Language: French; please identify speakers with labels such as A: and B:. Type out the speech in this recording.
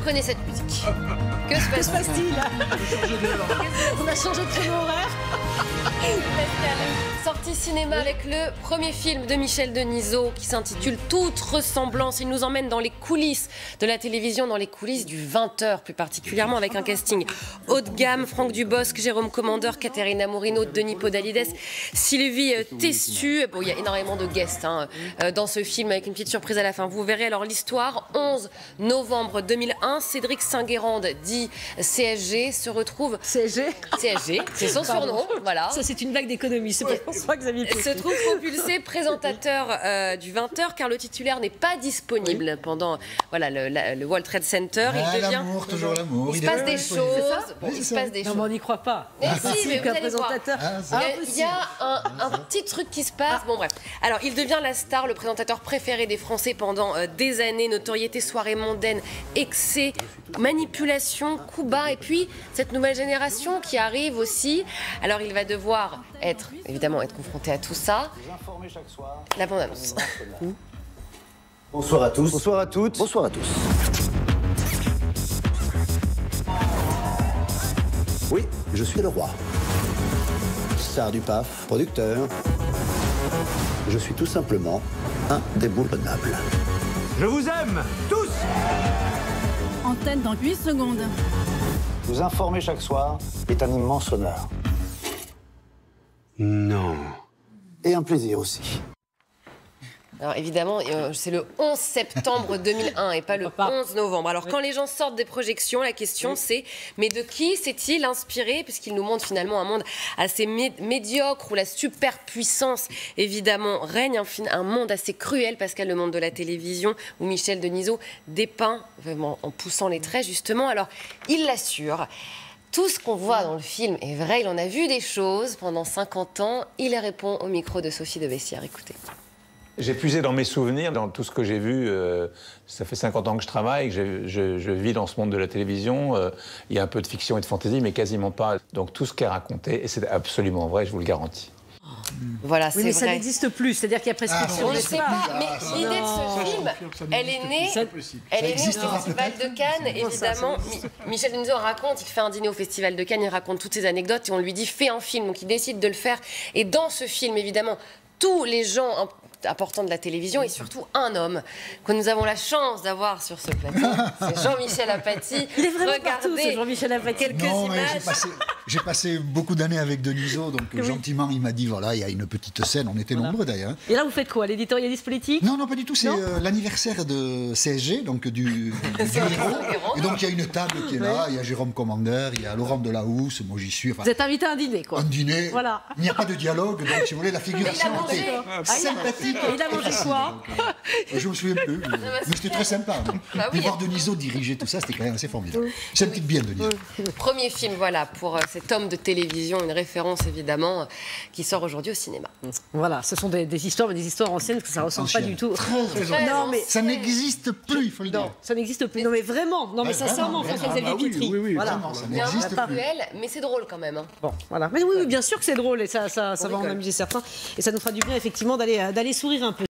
A: Reprenez cette musique. Que se
B: Que se passe-t-il? On a changé de créneau horaire.
A: Pascal, sortie cinéma avec le premier film de Michel Denisot qui s'intitule Toute ressemblance. Il nous emmène dans les coulisses de la télévision, dans les coulisses du 20h plus particulièrement, avec un casting haut de gamme. Franck Dubosc, Jérôme Commandeur, Caterina Mourino, Denis Podalides, Sylvie Testu. Bon, il y a énormément de guests dans ce film avec une petite surprise à la fin. Vous verrez alors l'histoire. 11 novembre 2001, Cédric Saint-Guérande, dit CSG, se retrouve...
B: CSG?
A: CSG, c'est son surnom, voilà.
B: Ça, c'est une blague d'économie, c'est pour ça que Xavier
A: se trouve propulsé présentateur du 20h car le titulaire n'est pas disponible pendant voilà, le World Trade Center.
C: Il devient l'amour, toujours l'amour.
A: Il se passe des choses.
B: Bon, il se passe des choses. Non, mais on n'y croit pas.
A: Mais si, mais vous allez
B: présentateur.
A: Il y a un petit truc qui se passe. Bon, bref. Alors, il devient la star, le présentateur préféré des Français pendant des années. Notoriété, soirée mondaine, excès, manipulation, coups bas. Et puis, cette nouvelle génération qui arrive aussi. Alors, il va devoir évidemment être confronté à tout ça. La bande-annonce.
D: Bonsoir à tous. Bonsoir à toutes. Bonsoir à tous. Oui, je suis le roi. Star du PAF, producteur. Je suis tout simplement indéboulonnable.
E: Je vous aime, tous!
F: Antenne dans 8 secondes.
D: Vous informer chaque soir est un immense honneur.
E: Non.
D: Et un plaisir aussi.
A: Alors évidemment, c'est le 11 septembre 2001 et pas le 11 novembre. Alors quand les gens sortent des projections, la question c'est mais de qui s'est-il inspiré? Puisqu'il nous montre finalement un monde assez médiocre où la superpuissance évidemment règne, un monde assez cruel, Pascal, le monde de la télévision, où Michel Denisot dépeint vraiment en poussant les traits justement. Alors il l'assure. Tout ce qu'on voit dans le film est vrai, il en a vu des choses pendant 50 ans. Il répond au micro de Sophie de Bessières. Écoutez.
E: J'ai puisé dans mes souvenirs, dans tout ce que j'ai vu. Ça fait 50 ans que je travaille, que je vis dans ce monde de la télévision. Il y a un peu de fiction et de fantaisie, mais quasiment pas. Donc tout ce qu'elle racontait, et c'est absolument vrai, je vous le garantis.
A: Voilà, c'est
B: mais
A: vrai.
B: Ça n'existe plus, c'est-à-dire qu'il y a prescription.
A: On ne sait pas, mais l'idée de ce film, elle est née au Festival de Cannes, évidemment. Michel Denisot raconte, il fait un dîner au Festival de Cannes, il raconte toutes ses anecdotes et on lui dit fais un film, donc il décide de le faire. Et dans ce film, évidemment, tous les gens importants de la télévision et surtout un homme que nous avons la chance d'avoir sur ce plateau, c'est Jean-Michel Apathy.
B: Il est vraiment partout, ce Jean-Michel Apathy.
A: Quelques images.
C: J'ai passé beaucoup d'années avec Denisot, donc gentiment il m'a dit voilà, il y a une petite scène, on était nombreux d'ailleurs.
B: Et là vous faites quoi, l'éditorialiste politique?
C: Non, non, pas du tout, c'est l'anniversaire de CSG, donc du héros. Et donc il y a une table qui est là, il y a Jérôme Commandeur, il y a Laurent Delahousse, moi j'y suis. Enfin,
B: vous êtes invité à un dîner, quoi.
C: Un dîner,
B: voilà.
C: Il n'y a pas de dialogue, donc si vous voulez, la figuration était sympathique.
B: Il a mangé quoi?
C: Je me souviens plus, mais c'était très sympa. Puis voir Denisot diriger tout ça, c'était quand même assez formidable. C'est un petit bien, Denisot.
A: Premier film, voilà, pour cet homme de télévision, une référence évidemment, qui sort aujourd'hui au cinéma.
B: Voilà, ce sont des histoires, mais des histoires anciennes, parce que ça ne ressemble pas du tout.
C: Non, mais ça n'existe plus, il faut le dire.
B: Non, ça n'existe plus. Non, mais vraiment, non, mais sincèrement, François-Xavier Pietri.
C: Voilà, ça n'existe plus.
A: Cruel, mais c'est drôle quand même.
B: Bon, voilà. Mais oui, bien sûr que c'est drôle, et ça va en amuser certains. Et ça nous fera du bien, effectivement, d'aller sourire un peu.